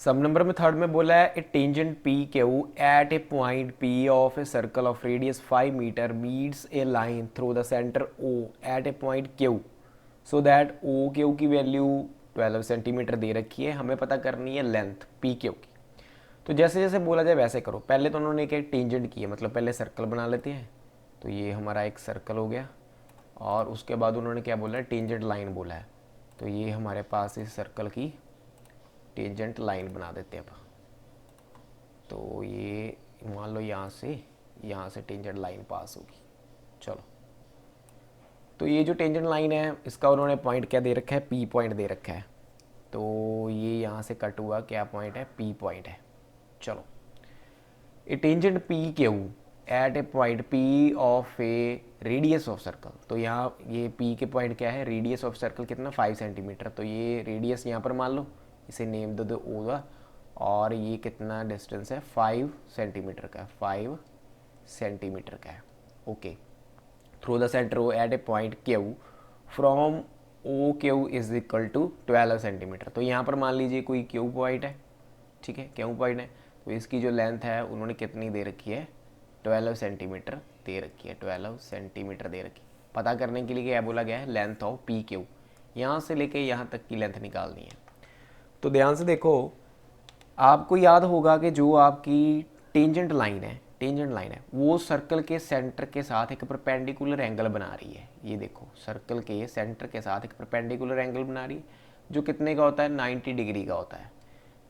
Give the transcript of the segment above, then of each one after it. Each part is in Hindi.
सब नंबर में थर्ड में बोला है a tangent P Q at a point P of a circle of radius 5 metre meets a line through the centre O at a point Q so that O Q की वैल्यू 12 सेंटीमीटर दे रखी है, हमें पता करनी है लेंथ पी क्यू की। तो जैसे जैसे बोला जाए वैसे करो। पहले तो उन्होंने एक टेंजेंट की है, मतलब पहले सर्कल बना लेते हैं। तो ये हमारा एक सर्कल हो गया और उसके बाद उन्होंने क्या बोला है, टेंजेंट लाइन बोला है। तो ये हमारे पास इस सर्कल की टेंजेंट लाइन बना देते हैं अब। तो ये मान लो यहाँ से टेंजेंट लाइन पास होगी। चलो, तो ये जो टेंजेंट लाइन है इसका उन्होंने पॉइंट क्या दे रखा है, पी पॉइंट दे रखा है। तो ये यहाँ से कट हुआ क्या पॉइंट है, पी पॉइंट है। चलो, a tangent P Q at a point P of a radius of circle. तो यहाँ ये पी के पॉइंट क्या है, रेडियस ऑफ सर्कल कितना 5 सेंटीमीटर। तो ये रेडियस यहाँ पर मान लो, इसे नेम दे दो ओ, और ये कितना डिस्टेंस है 5 सेंटीमीटर का, 5 सेंटीमीटर का है। Okay, through the centre O at a point Q from O Q is equal to 12 centimetre. तो यहाँ पर मान लीजिए कोई क्यू पॉइंट है, ठीक है, क्यू पॉइंट है। तो इसकी जो लेंथ है उन्होंने कितनी दे रखी है, 12 सेंटीमीटर दे रखी है, 12 सेंटीमीटर दे रखी। पता करने के लिए क्या बोला गया है, लेंथ ऑफ पी क्यू, यहाँ से लेके यहाँ तक की लेंथ निकालनी है। तो ध्यान से देखो, आपको याद होगा कि जो आपकी टेंजेंट लाइन है वो सर्कल के सेंटर के साथ एक परपेंडिकुलर एंगल बना रही है। ये देखो, सर्कल के सेंटर के साथ एक परपेंडिकुलर एंगल बना रही है, जो कितने का होता है, 90 डिग्री का होता है।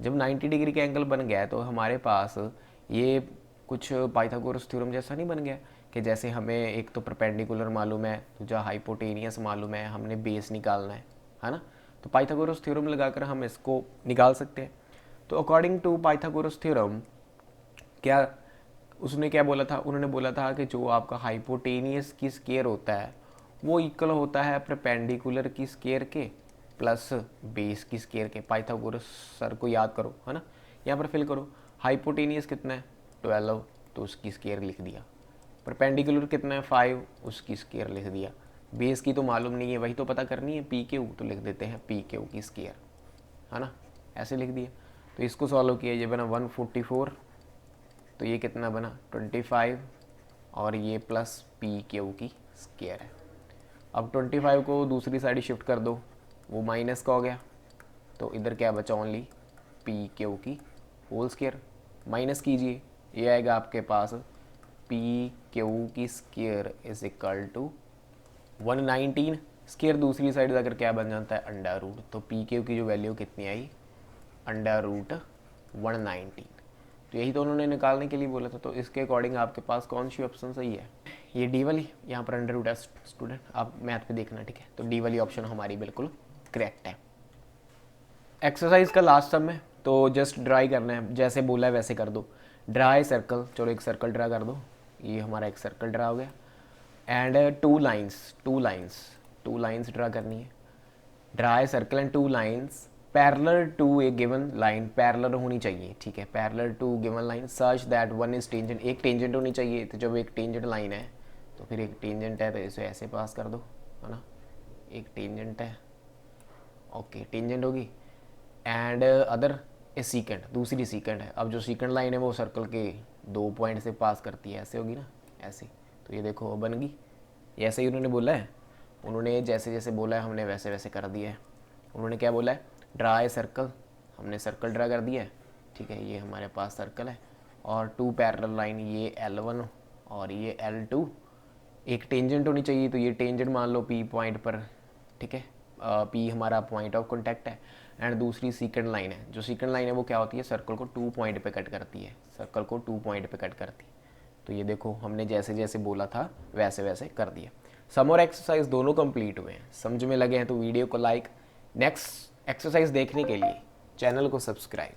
जब 90 डिग्री का एंगल बन गया है तो हमारे पास ये कुछ पाइथागोरस थ्योरम जैसा नहीं बन गया कि जैसे हमें एक तो परपेंडिकुलर मालूम है, दूसरा हाइपोटेनियस मालूम है, हमने बेस निकालना है ना। तो पाइथागोरस थ्योरम लगाकर हम इसको निकाल सकते हैं। तो अकॉर्डिंग टू पाइथागोरस थ्योरम क्या उसने क्या बोला था, उन्होंने बोला था कि जो आपका हाइपोटेनियस की स्क्वायर होता है वो इक्वल होता है परपेंडिकुलर की स्क्वायर के प्लस बेस की स्क्वायर के। पाइथागोरस सर को याद करो, है ना। यहाँ पर फिल करो, हाइपोटेनियस कितना है 12, तो उसकी स्क्वायर लिख दिया। परपेंडिकुलर कितना है 5, उसकी स्क्वायर लिख दिया। बेस की तो मालूम नहीं है, वही तो पता करनी है पी क्यू, तो लिख देते हैं पी क्यू की स्क्वायर, है ना, ऐसे लिख दिया। तो इसको सॉल्व किया, ये बना 144, तो ये कितना बना 25, और ये प्लस पी क्यू की स्क्वायर है। अब 25 को दूसरी साइड शिफ्ट कर दो, वो माइनस का हो गया, तो इधर क्या बचा, ओनली पी क्यू की होल स्क्वायर। माइनस कीजिए, ये आएगा आपके पास पी क्यू की square is equal to 119। Square दूसरी साइड जाकर क्या बन जाता है, अंडर रूट। तो पी क्यू की जो वैल्यू कितनी आई, अंडर रूट 119। तो यही तो उन्होंने निकालने के लिए बोला था। तो इसके अकॉर्डिंग आपके पास कौन सी ऑप्शन सही है, ये डी वाली। यहाँ पर अंडर रूट है स्टूडेंट, आप मैथ पे देखना, ठीक है। तो डी वाली ऑप्शन हमारी बिल्कुल करेक्ट है। एक्सरसाइज का लास्ट सम है, तो जस्ट ड्राई करना है, जैसे बोला है वैसे कर दो। ड्राई सर्कल, चलो एक सर्कल ड्रा कर दो। ये हमारा एक सर्कल ड्रा हो गया, एंड टू लाइन्स ड्रा करनी है। Draw circle and two lines parallel to a given line, parallel होनी चाहिए, ठीक है, parallel to given line such that one is tangent, एक टेंजेंट होनी चाहिए। तो जब एक टेंजेंट लाइन है तो फिर एक टेंजेंट है तो इसे ऐसे पास कर दो, है ना, एक टेंजेंट है, ओके, टेंजेंट होगी। एंड अदर ए सीकेंड, दूसरी सीकेंड है। अब जो सीकेंड लाइन है वो सर्कल के 2 पॉइंट से पास करती है, ऐसे होगी ना, ऐसे। तो ये देखो बन गई, ऐसे ही उन्होंने बोला है, उन्होंने जैसे जैसे बोला है हमने वैसे वैसे कर दिया है। उन्होंने क्या बोला है, ड्रा ए सर्कल, हमने सर्कल ड्रा कर दिया है, ठीक है, ये हमारे पास सर्कल है, और 2 पैरेलल लाइन, ये L1 और ये L2। एक टेंजेंट होनी चाहिए, तो ये टेंजेंट मान लो P पॉइंट पर, ठीक है, P हमारा पॉइंट ऑफ कॉन्टैक्ट है। एंड दूसरी सीकेंड लाइन है, जो सीकेंड लाइन है वो क्या होती है, सर्कल को 2 पॉइंट पे कट करती है, सर्कल को 2 पॉइंट पे कट करती है। तो ये देखो हमने जैसे जैसे बोला था वैसे वैसे कर दिया। सम और एक्सरसाइज दोनों कंप्लीट हुए हैं, समझ में लगे हैं तो वीडियो को लाइक, नेक्स्ट एक्सरसाइज देखने के लिए चैनल को सब्सक्राइब।